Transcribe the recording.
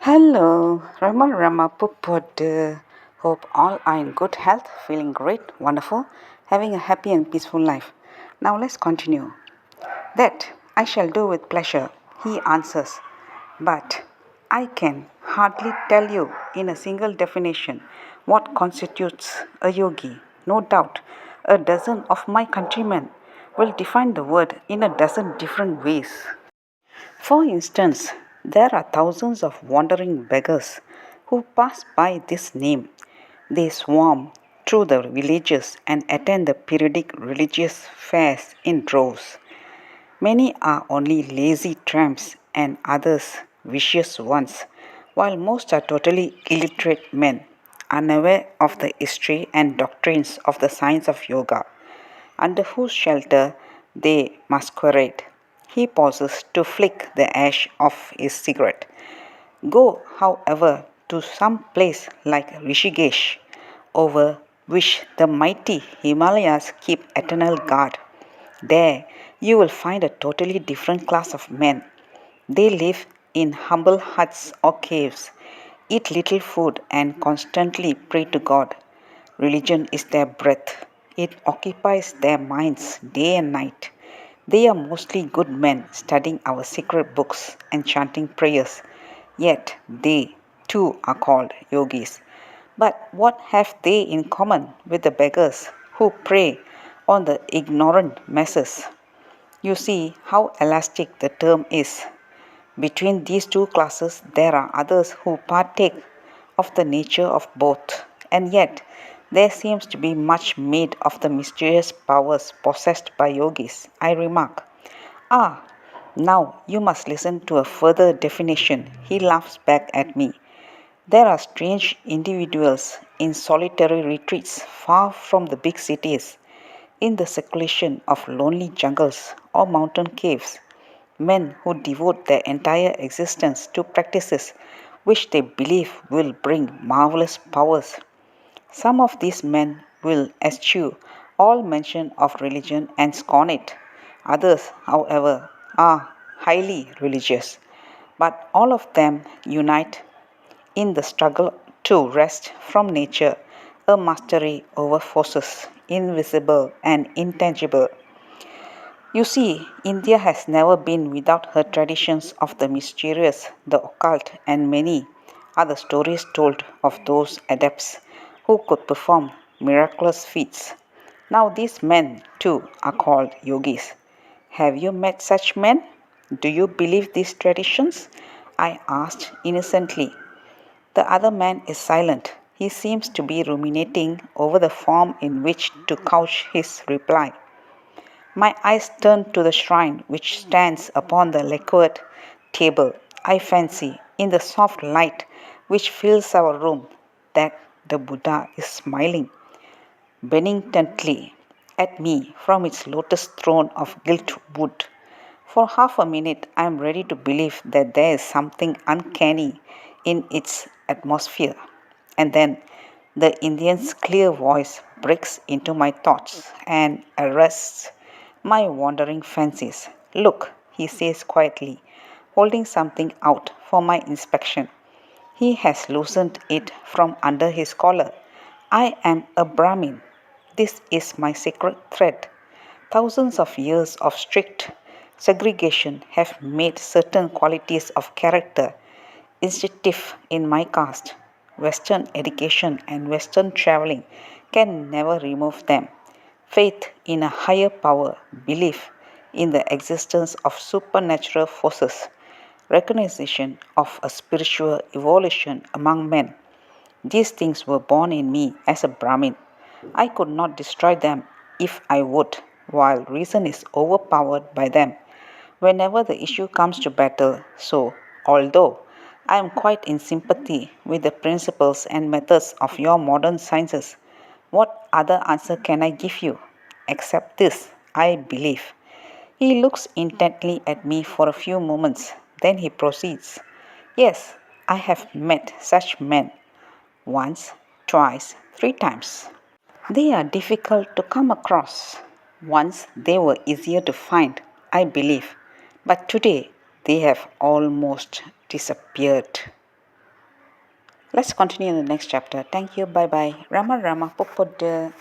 Hello, Rama Pupod. Hope all are in good health, feeling great, wonderful, having a happy and peaceful life. Now let's continue. That I shall do with pleasure, he answers. But I can hardly tell you in a single definition what constitutes a yogi. No doubt, a dozen of my countrymen will define the word in a dozen different ways. For instance, there are thousands of wandering beggars who pass by this name. They swarm through the villages and attend the periodic religious fairs in droves. Many are only lazy tramps and others vicious ones, while most are totally illiterate men, unaware of the history and doctrines of the science of yoga, under whose shelter they masquerade. He pauses to flick the ash off his cigarette. Go, however, to some place like Rishikesh, over which the mighty Himalayas keep eternal guard. There you will find a totally different class of men. They live in humble huts or caves, eat little food, and constantly pray to God. Religion is their breath. It occupies their minds day and night. They are mostly good men studying our sacred books and chanting prayers. Yet they, too, are called yogis. But what have they in common with the beggars who prey on the ignorant masses? You see how elastic the term is. Between these two classes, there are others who partake of the nature of both, and yet there seems to be much made of the mysterious powers possessed by yogis. I remark. Ah, now you must listen to a further definition. He laughs back at me. There are strange individuals in solitary retreats far from the big cities, in the seclusion of lonely jungles or mountain caves, men who devote their entire existence to practices which they believe will bring marvelous powers. Some of these men will eschew all mention of religion and scorn it. Others, however, are highly religious. But all of them unite in the struggle to wrest from nature a mastery over forces invisible and intangible. You see, India has never been without her traditions of the mysterious, the occult, and many are the stories told of those adepts who could perform miraculous feats. Now, these men, too, are called yogis. Have you met such men? Do you believe these traditions? I asked innocently. The other man is silent. He seems to be ruminating over the form in which to couch his reply. My eyes turn to the shrine which stands upon the lacquered table. I fancy, in the soft light which fills our room, that the Buddha is smiling benignantly at me from its lotus throne of gilt wood. For half a minute, I am ready to believe that there is something uncanny in its atmosphere. And then the Indian's clear voice breaks into my thoughts and arrests my wandering fancies. Look, he says quietly, holding something out for my inspection. He has loosened it from under his collar. I am a Brahmin. This is my sacred thread. Thousands of years of strict segregation have made certain qualities of character instinctive in my caste. Western education and Western traveling can never remove them. Faith in a higher power, belief in the existence of supernatural forces, recognition of a spiritual evolution among men. These things were born in me as a Brahmin. I could not destroy them if I would, while reason is overpowered by them whenever the issue comes to battle. So, although I am quite in sympathy with the principles and methods of your modern sciences, what other answer can I give you? Except this, I believe. He looks intently at me for a few moments, then he proceeds. Yes, I have met such men once, twice, 3 times. They are difficult to come across. Once they were easier to find, I believe, but today they have almost disappeared. Let's continue in the next chapter. Thank you. Bye bye. Rama Rama Popoda.